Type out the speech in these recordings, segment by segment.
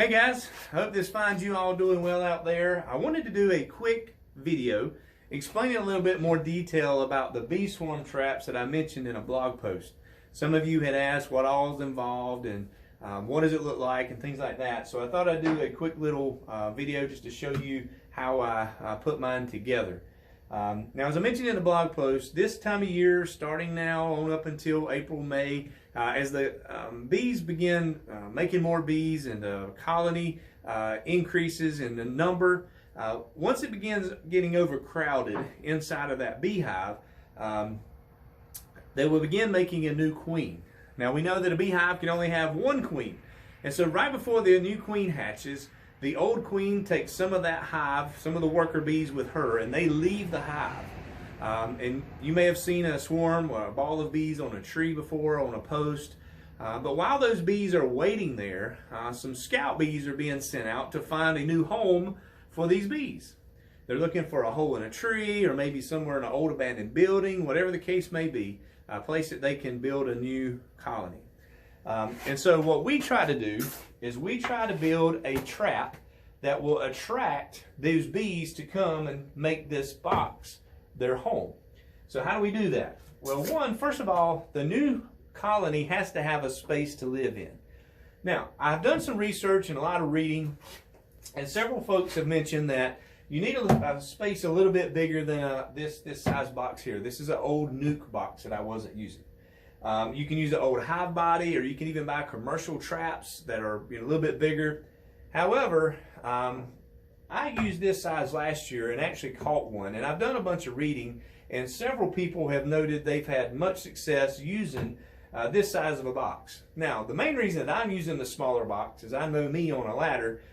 Hey guys, I hope this finds you all doing well out there. I wanted to do a quick video explaining a little bit more detail about the bee swarm traps that I mentioned in a blog post. Some of you had asked what all is involved and what does it look like and things like that. So I thought I'd do a quick little video just to show you how I put mine together. Now, as I mentioned in the blog post, this time of year, starting now on up until April, May, as the bees begin making more bees and the colony increases in the number, once it begins getting overcrowded inside of that beehive, they will begin making a new queen. Now, we know that a beehive can only have one queen, and so right before the new queen hatches, the old queen takes some of that hive, some of the worker bees with her, and they leave the hive. And you may have seen a swarm or a ball of bees on a tree before, on a post. But while those bees are waiting there, some scout bees are being sent out to find a new home for these bees. They're looking for a hole in a tree or maybe somewhere in an old abandoned building, whatever the case may be, a place that they can build a new colony. And so what we try to do is we try to build a trap that will attract those bees to come and make this box their home. So how do we do that? Well, first of all, the new colony has to have a space to live in. Now, I've done some research and a lot of reading, and several folks have mentioned that you need a space a little bit bigger than this size box here. This is an old nuke box that I wasn't using. You can use an old hive body, or you can even buy commercial traps that are a little bit bigger. However, I used this size last year and actually caught one, and I've done a bunch of reading, and several people have noted they've had much success using this size of a box. Now, the main reason that I'm using the smaller box is I know me on a ladder,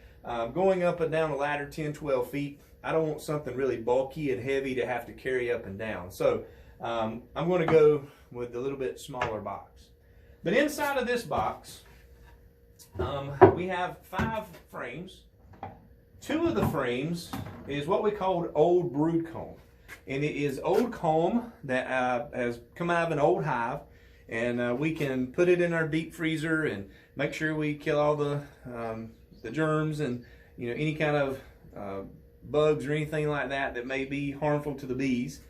going up and down a ladder 10, 12 feet, I don't want something really bulky and heavy to have to carry up and down. So I'm going to go with the little bit smaller box. But inside of this box, we have 5 frames. 2 of the frames is what we call old brood comb. And it is old comb that has come out of an old hive. And we can put it in our deep freezer and make sure we kill all the germs and any kind of bugs or anything like that that may be harmful to the bees.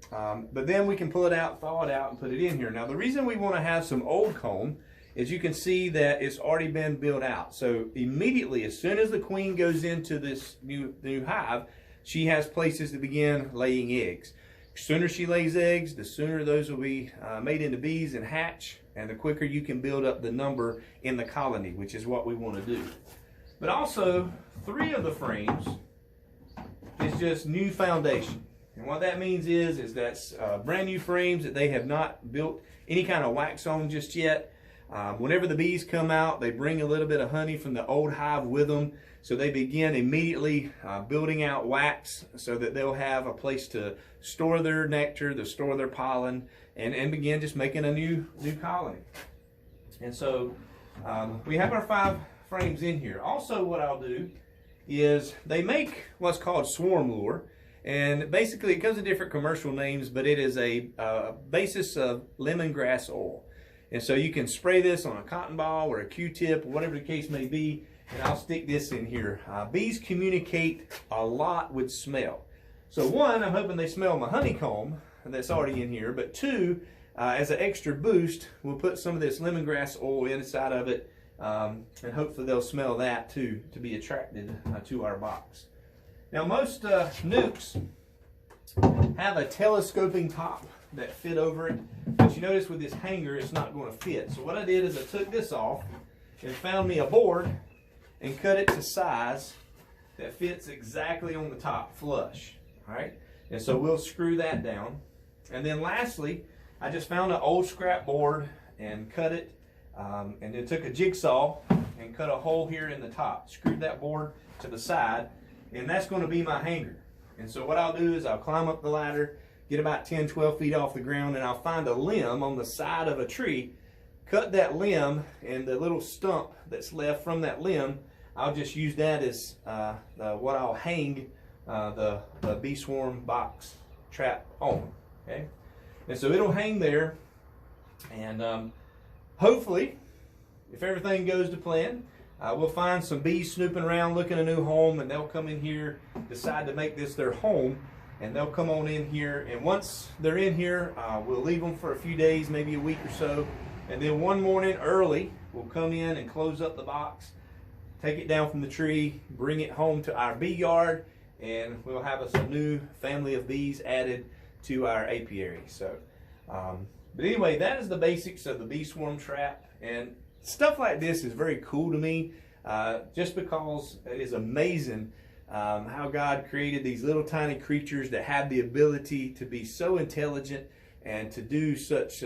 But then we can pull it out, thaw it out, and put it in here. Now, the reason we want to have some old comb is you can see that it's already been built out. So immediately, as soon as the queen goes into this new hive, she has places to begin laying eggs. The sooner she lays eggs, the sooner those will be made into bees and hatch, and the quicker you can build up the number in the colony, which is what we want to do. But also, 3 of the frames is just new foundation. And what that means is that's brand new frames that they have not built any kind of wax on just yet. Whenever the bees come out, they bring a little bit of honey from the old hive with them. So they begin immediately building out wax so that they'll have a place to store their nectar, to store their pollen, and begin just making a new colony. And so we have our 5 frames in here. Also, what I'll do is they make what's called swarm lure. And basically it comes in different commercial names, but it is a basis of lemongrass oil. And so you can spray this on a cotton ball or a Q-tip, or whatever the case may be, and I'll stick this in here. Bees communicate a lot with smell. So 1, I'm hoping they smell my honeycomb that's already in here, but 2, as an extra boost, we'll put some of this lemongrass oil inside of it, and hopefully they'll smell that too, to be attracted to our box. Now, most nukes have a telescoping top that fit over it, but you notice with this hanger it's not going to fit. So what I did is I took this off and found me a board and cut it to size that fits exactly on the top, flush. All right, and so we'll screw that down. And then lastly, I just found an old scrap board and cut it, and then took a jigsaw and cut a hole here in the top, screwed that board to the side, and that's going to be my hanger. And so what I'll do is I'll climb up the ladder, get about 10, 12 feet off the ground, and I'll find a limb on the side of a tree, cut that limb, and the little stump that's left from that limb, I'll just use that as what I'll hang the bee swarm box trap on. Okay, and so it'll hang there, and hopefully, if everything goes to plan, we'll find some bees snooping around looking a new home, and they'll come in here, decide to make this their home, and they'll come on in here. And once they're in here, we'll leave them for a few days, maybe a week or so, and then one morning early we'll come in and close up the box, take it down from the tree, bring it home to our bee yard, and we'll have us a new family of bees added to our apiary. So but anyway, that is the basics of the bee swarm trap, and stuff like this is very cool to me, just because it is amazing how God created these little tiny creatures that have the ability to be so intelligent and to do such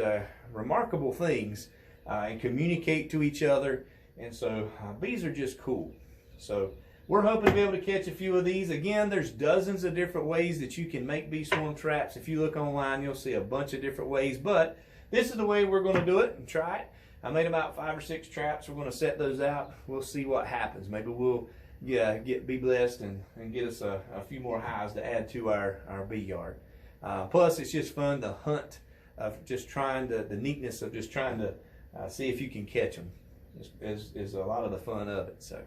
remarkable things and communicate to each other. And so bees are just cool. So we're hoping to be able to catch a few of these. Again, there's dozens of different ways that you can make bee swarm traps. If you look online, you'll see a bunch of different ways, but this is the way we're going to do it and try it. I made about 5 or 6 traps. We're going to set those out. We'll see what happens. Maybe we'll be blessed and get us a few more hives to add to our bee yard. Plus, it's just fun, the hunt of just trying the neatness of just trying to see if you can catch them is a lot of the fun of it. So,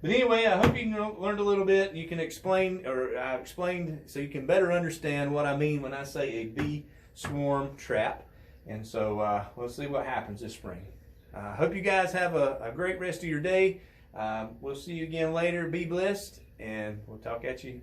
but anyway, I hope you learned a little bit. You can explain, or I explained so you can better understand what I mean when I say a bee swarm trap. And so we'll see what happens this spring. I hope you guys have a great rest of your day. We'll see you again later. Be blessed, and we'll talk at you